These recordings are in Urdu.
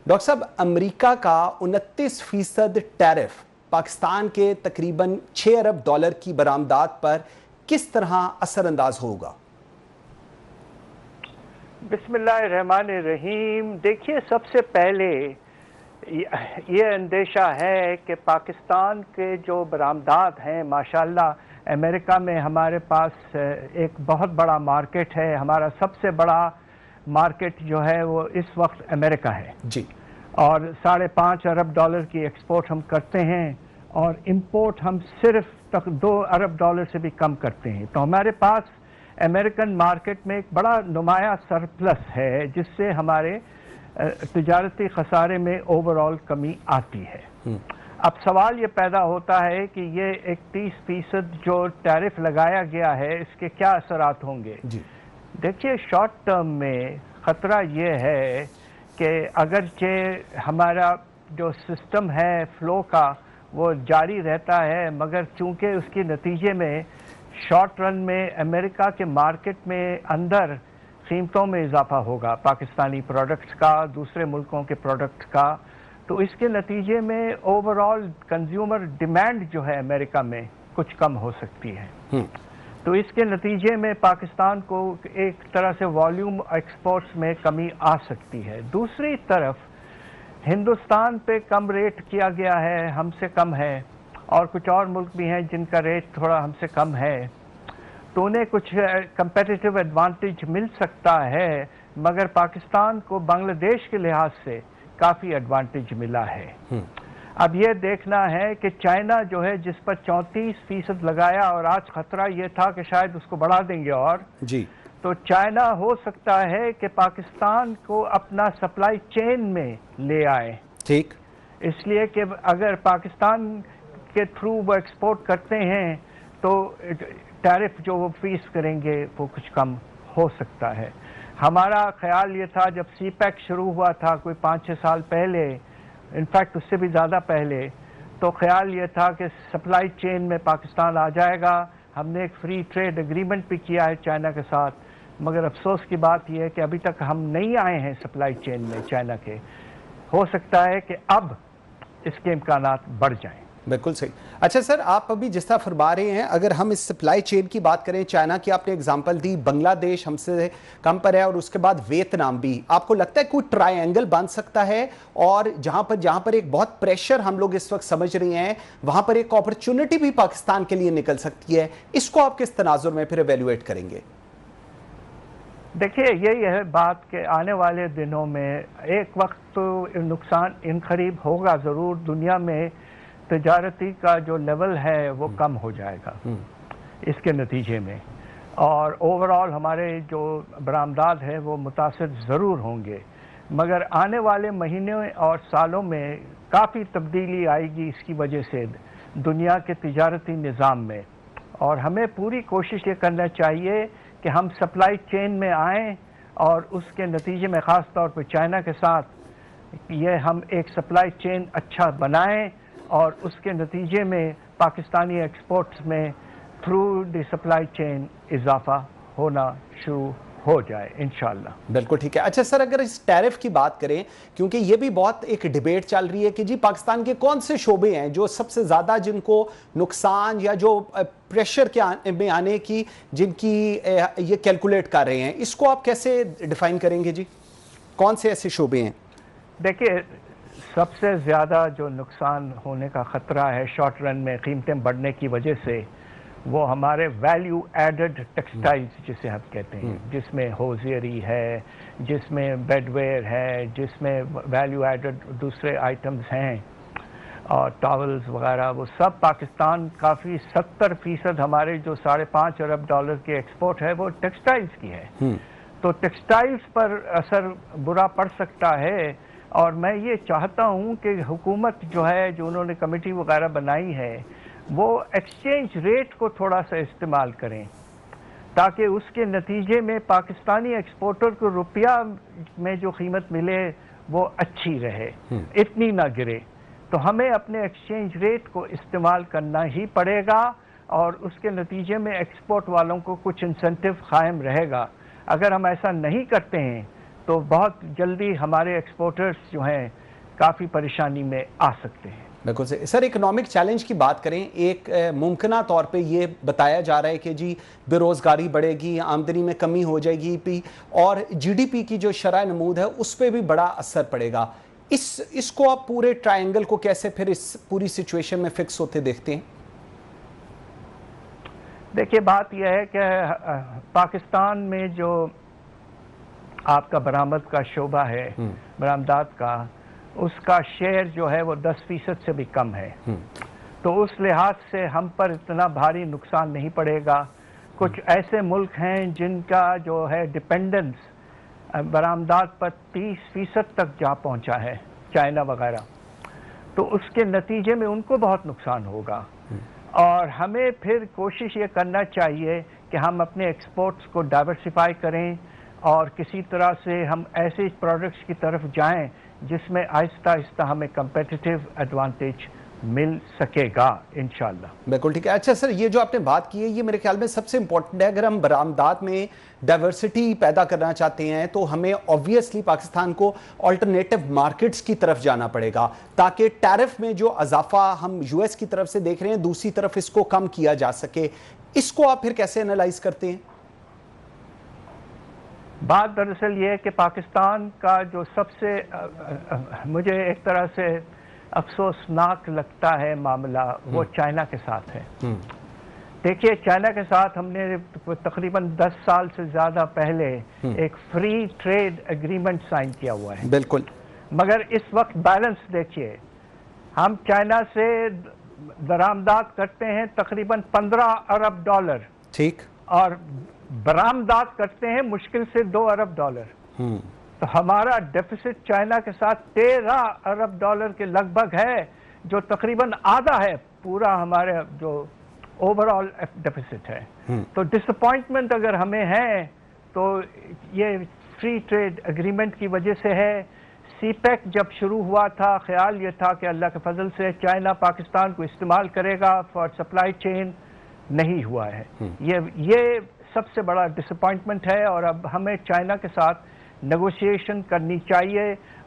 ڈاکٹر صاحب، امریکہ کا 29% ٹیرف پاکستان کے تقریباً 6 ارب ڈالر کی برآمدات پر کس طرح اثر انداز ہوگا؟ بسم اللہ الرحمن الرحیم۔ دیکھیے، سب سے پہلے یہ اندیشہ ہے کہ پاکستان کے جو برآمدات ہیں ماشاءاللہ امریکہ میں ہمارے پاس ایک بہت بڑا مارکیٹ ہے۔ ہمارا سب سے بڑا مارکیٹ جو ہے وہ اس وقت امریکہ ہے جی، اور 5.5 ارب ڈالر کی ایکسپورٹ ہم کرتے ہیں اور امپورٹ ہم صرف 2 ارب ڈالر سے بھی کم کرتے ہیں۔ تو ہمارے پاس امریکن مارکیٹ میں ایک بڑا نمایاں سرپلس ہے جس سے ہمارے تجارتی خسارے میں اوورآل کمی آتی ہے۔ اب سوال یہ پیدا ہوتا ہے کہ یہ 31% جو ٹیرف لگایا گیا ہے اس کے کیا اثرات ہوں گے؟ جی، دیکھیے، شارٹ ٹرم میں خطرہ یہ ہے کہ اگرچہ ہمارا جو سسٹم ہے فلو کا وہ جاری رہتا ہے، مگر چونکہ اس کے نتیجے میں شارٹ رن میں امریکہ کے مارکیٹ میں اندر قیمتوں میں اضافہ ہوگا پاکستانی پروڈکٹس کا، دوسرے ملکوں کے پروڈکٹس کا، تو اس کے نتیجے میں اوورآل کنزیومر ڈیمانڈ جو ہے امریکہ میں کچھ کم ہو سکتی ہے۔ تو اس کے نتیجے میں پاکستان کو ایک طرح سے والیوم ایکسپورٹس میں کمی آ سکتی ہے۔ دوسری طرف ہندوستان پہ کم ریٹ کیا گیا ہے، ہم سے کم ہے، اور کچھ اور ملک بھی ہیں جن کا ریٹ تھوڑا ہم سے کم ہے، تو انہیں کچھ کمپیٹیٹو ایڈوانٹیج مل سکتا ہے، مگر پاکستان کو بنگلہ دیش کے لحاظ سے کافی ایڈوانٹیج ملا ہے۔ اب یہ دیکھنا ہے کہ چائنا جو ہے جس پر 34% لگایا اور آج خطرہ یہ تھا کہ شاید اس کو بڑھا دیں گے، اور جی، تو چائنا ہو سکتا ہے کہ پاکستان کو اپنا سپلائی چین میں لے آئے۔ ٹھیک، اس لیے کہ اگر پاکستان کے تھرو وہ ایکسپورٹ کرتے ہیں تو ٹیرف جو وہ فیس کریں گے وہ کچھ کم ہو سکتا ہے۔ ہمارا خیال یہ تھا جب سی پیک شروع ہوا تھا کوئی 5-6 سال پہلے، انفیکٹ اس سے بھی زیادہ پہلے، تو خیال یہ تھا کہ سپلائی چین میں پاکستان آ جائے گا۔ ہم نے ایک فری ٹریڈ ایگریمنٹ بھی کیا ہے چائنا کے ساتھ، مگر افسوس کی بات یہ ہے کہ ابھی تک ہم نہیں آئے ہیں سپلائی چین میں چائنا کے۔ ہو سکتا ہے کہ اب اس کے امکانات بڑھ جائیں۔ بالکل صحیح۔ اچھا سر، آپ ابھی جس طرح فرما رہے ہیں، اگر ہم اس سپلائی چین کی بات کریں، چائنا کی آپ نے اگزامپل دی، بنگلہ دیش ہم سے کم پر ہے، اور اس کے بعد ویتنام بھی، آپ کو لگتا ہے کوئی ٹرائی اینگل بن سکتا ہے؟ اور جہاں پر ایک بہت پریشر ہم لوگ اس وقت سمجھ رہے ہیں، وہاں پر ایک اپرچونٹی بھی پاکستان کے لیے نکل سکتی ہے، اس کو آپ کس تناظر میں پھر ایویلویٹ کریں گے؟ دیکھیے، یہی ہے بات کہ آنے والے دنوں میں ایک وقت تو نقصان انقریب ہوگا ضرور، دنیا میں تجارتی کا جو لیول ہے وہ کم ہو جائے گا اس کے نتیجے میں، اور اوورآل ہمارے جو برآمدات ہے وہ متاثر ضرور ہوں گے، مگر آنے والے مہینوں اور سالوں میں کافی تبدیلی آئے گی اس کی وجہ سے دنیا کے تجارتی نظام میں، اور ہمیں پوری کوشش یہ کرنا چاہیے کہ ہم سپلائی چین میں آئیں، اور اس کے نتیجے میں خاص طور پہ چائنا کے ساتھ یہ ہم ایک سپلائی چین اچھا بنائیں، اور اس کے نتیجے میں پاکستانی ایکسپورٹس میں تھرو دی سپلائی چین اضافہ ہونا شروع ہو جائے انشاءاللہ۔ بالکل ٹھیک ہے۔ اچھا سر، اگر اس ٹیرف کی بات کریں، کیونکہ یہ بھی بہت ایک ڈیبیٹ چل رہی ہے کہ جی پاکستان کے کون سے شعبے ہیں جو سب سے زیادہ جن کو نقصان یا جو پریشر کے میں آنے کی جن کی یہ کیلکولیٹ کر رہے ہیں، اس کو آپ کیسے ڈیفائن کریں گے؟ جی کون سے ایسے شعبے ہیں؟ دیکھیے، سب سے زیادہ جو نقصان ہونے کا خطرہ ہے شارٹ رن میں قیمتیں بڑھنے کی وجہ سے، وہ ہمارے ویلیو ایڈڈ ٹیکسٹائلز جسے ہم کہتے ہیں، جس میں ہوزیری ہے، جس میں بیڈ ویئر ہے، جس میں ویلیو ایڈڈ دوسرے آئٹمز ہیں اور ٹاولز وغیرہ، وہ سب پاکستان کافی 70% ہمارے جو 5.5 ارب ڈالر کی ایکسپورٹ ہے وہ ٹیکسٹائلز کی ہے۔ تو ٹیکسٹائلز پر اثر برا پڑ سکتا ہے، اور میں یہ چاہتا ہوں کہ حکومت جو ہے، جو انہوں نے کمیٹی وغیرہ بنائی ہے، وہ ایکسچینج ریٹ کو تھوڑا سا استعمال کریں تاکہ اس کے نتیجے میں پاکستانی ایکسپورٹر کو روپیہ میں جو قیمت ملے وہ اچھی رہے، اتنی نہ گرے۔ تو ہمیں اپنے ایکسچینج ریٹ کو استعمال کرنا ہی پڑے گا، اور اس کے نتیجے میں ایکسپورٹ والوں کو کچھ انسینٹیو قائم رہے گا۔ اگر ہم ایسا نہیں کرتے ہیں تو بہت جلدی ہمارے ایکسپورٹرز جو ہیں کافی پریشانی میں آ سکتے ہیں۔ بالکل سر، اکنامک چیلنج کی بات کریں، ایک ممکنہ طور پہ یہ بتایا جا رہا ہے کہ جی بے روزگاری بڑھے گی، آمدنی میں کمی ہو جائے گی، اور جی ڈی پی کی جو شرح نمود ہے اس پہ بھی بڑا اثر پڑے گا۔ اس کو آپ پورے ٹرائنگل کو کیسے پھر اس پوری سچویشن میں فکس ہوتے دیکھتے ہیں؟ دیکھیے بات یہ ہے کہ پاکستان میں جو آپ کا برآمد کا شعبہ ہے، برآمدات کا، اس کا شیئر جو ہے وہ 10% سے بھی کم ہے، تو اس لحاظ سے ہم پر اتنا بھاری نقصان نہیں پڑے گا۔ کچھ ایسے ملک ہیں جن کا جو ہے ڈپینڈنس برآمدات پر 30% تک جا پہنچا ہے، چائنا وغیرہ، تو اس کے نتیجے میں ان کو بہت نقصان ہوگا۔ اور ہمیں پھر کوشش یہ کرنا چاہیے کہ ہم اپنے ایکسپورٹس کو ڈائیورسیفائی کریں اور کسی طرح سے ہم ایسے پروڈکٹس کی طرف جائیں جس میں آہستہ آہستہ ہمیں کمپیٹیٹیو ایڈوانٹیج مل سکے گا انشاءاللہ۔ بالکل ٹھیک ہے۔ اچھا سر، یہ جو آپ نے بات کی ہے یہ میرے خیال میں سب سے امپورٹنٹ ہے۔ اگر ہم برآمدات میں ڈائیورسٹی پیدا کرنا چاہتے ہیں تو ہمیں آبویسلی پاکستان کو آلٹرنیٹو مارکیٹس کی طرف جانا پڑے گا، تاکہ ٹیرف میں جو اضافہ ہم یو ایس کی طرف سے دیکھ رہے ہیں دوسری طرف اس کو کم کیا جا سکے۔ اس کو آپ پھر کیسے انالائز کرتے ہیں؟ بات دراصل یہ ہے کہ پاکستان کا جو سب سے مجھے ایک طرح سے افسوسناک لگتا ہے معاملہ وہ چائنا کے ساتھ ہے۔ دیکھیے چائنا کے ساتھ ہم نے تقریباً 10 سال سے زیادہ پہلے ایک فری ٹریڈ ایگریمنٹ سائن کیا ہوا ہے، بالکل، مگر اس وقت بیلنس دیکھیے، ہم چائنا سے درآمدات کرتے ہیں تقریباً 15 ارب ڈالر، ٹھیک، اور برآمدات کرتے ہیں مشکل سے 2 ارب ڈالر، تو ہمارا ڈیفیسٹ چائنا کے ساتھ 13 ارب ڈالر کے لگ بھگ ہے، جو تقریباً آدھا ہے پورا ہمارے جو اوور آل ڈیفیسٹ ہے۔ تو ڈس اپوائنٹمنٹ اگر ہمیں ہے تو یہ فری ٹریڈ اگریمنٹ کی وجہ سے ہے۔ سی پیک جب شروع ہوا تھا خیال یہ تھا کہ اللہ کے فضل سے چائنا پاکستان کو استعمال کرے گا فار سپلائی چین، نہیں ہوا ہے۔ یہ سب سے بڑا ڈس اپوائنٹمنٹ ہے، اور اب ہمیں چائنا کے ساتھ نیگوشیشن کرنی چاہیے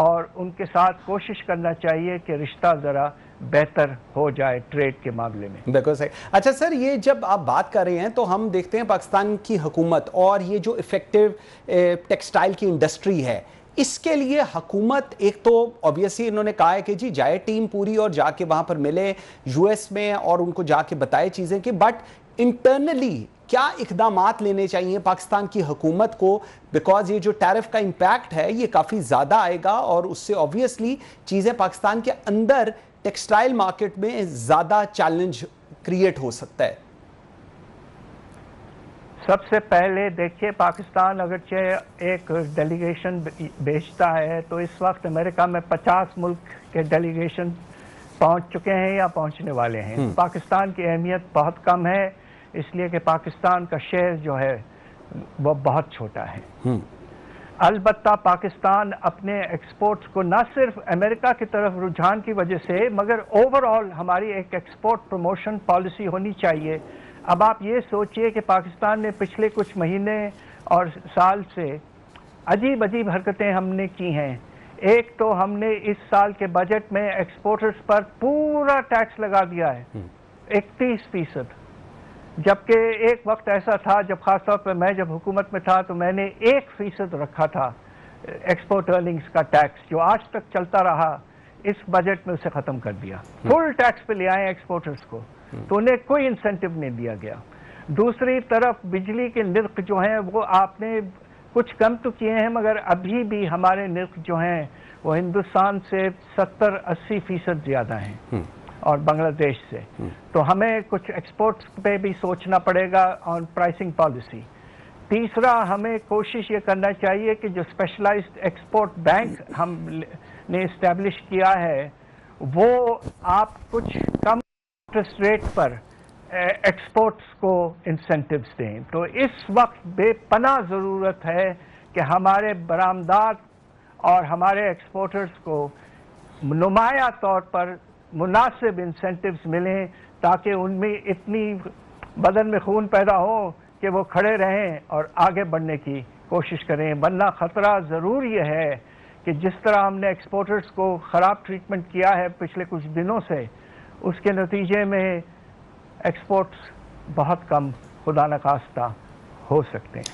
اور ان کے ساتھ کوشش کرنا چاہیے کہ رشتہ ذرا بہتر ہو جائے ٹریڈ کے معاملے میں۔ بالکل صحیح۔ اچھا سر، یہ جب آپ بات کر رہے ہیں تو ہم دیکھتے ہیں پاکستان کی حکومت اور یہ جو افیکٹو ٹیکسٹائل کی انڈسٹری ہے، اس کے لیے حکومت ایک تو obviously انہوں نے کہا ہے کہ جی جائے ٹیم پوری اور جا کے وہاں پر ملے یو ایس میں اور ان کو جا کے بتائے چیزیں کہ بٹ انٹرنلی کیا اقدامات لینے چاہیے پاکستان کی حکومت کو، بیکاز یہ جو ٹیرف کا امپیکٹ ہے یہ کافی زیادہ آئے گا اور اس سے obviously چیزیں پاکستان کے اندر ٹیکسٹائل مارکیٹ میں زیادہ چیلنج کریٹ ہو سکتا ہے۔ سب سے پہلے دیکھیے پاکستان اگرچہ ایک ڈیلیگیشن بھیجتا ہے تو اس وقت امریکہ میں 50 ملک کے ڈیلیگیشن پہنچ چکے ہیں یا پہنچنے والے ہیں۔ پاکستان کی اہمیت بہت کم ہے، اس لیے کہ پاکستان کا شیئر جو ہے وہ بہت چھوٹا ہے۔ البتہ پاکستان اپنے ایکسپورٹس کو نہ صرف امریکہ کی طرف رجحان کی وجہ سے مگر اوور آل ہماری ایک ایکسپورٹ پروموشن پالیسی ہونی چاہیے۔ اب آپ یہ سوچئے کہ پاکستان نے پچھلے کچھ مہینے اور سال سے عجیب عجیب حرکتیں ہم نے کی ہیں۔ ایک تو ہم نے اس سال کے بجٹ میں ایکسپورٹرز پر پورا ٹیکس لگا دیا ہے، 31%، جبکہ ایک وقت ایسا تھا جب خاص طور پہ میں جب حکومت میں تھا تو میں نے 1% رکھا تھا ایکسپورٹ ارننگز کا ٹیکس، جو آج تک چلتا رہا۔ اس بجٹ میں اسے ختم کر دیا، فل ٹیکس پہ لے آئے ایکسپورٹرز کو، تو انہیں کوئی انسینٹو نہیں دیا گیا۔ دوسری طرف بجلی کے نرخ جو ہیں وہ آپ نے کچھ کم تو کیے ہیں مگر ابھی بھی ہمارے نرخ جو ہیں وہ ہندوستان سے 70-80% زیادہ ہیں اور بنگلہ دیش سے، تو ہمیں کچھ ایکسپورٹس پہ بھی سوچنا پڑے گا آن پرائسنگ پالیسی۔ تیسرا، ہمیں کوشش یہ کرنا چاہیے کہ جو اسپیشلائزڈ ایکسپورٹ بینک ہم نے اسٹیبلش کیا ہے وہ آپ کچھ کم انٹرسٹ ریٹ پر ایکسپورٹس کو انسینٹیوز دیں۔ تو اس وقت بے پناہ ضرورت ہے کہ ہمارے برآمدات اور ہمارے ایکسپورٹرز کو نمایاں طور پر مناسب انسینٹیوز ملیں تاکہ ان میں اتنی بدن میں خون پیدا ہو کہ وہ کھڑے رہیں اور آگے بڑھنے کی کوشش کریں، ورنہ خطرہ ضرور یہ ہے کہ جس طرح ہم نے ایکسپورٹرز کو خراب ٹریٹمنٹ کیا ہے پچھلے کچھ دنوں سے، اس کے نتیجے میں ایکسپورٹس بہت کم خدا نخواستہ ہو سکتے ہیں۔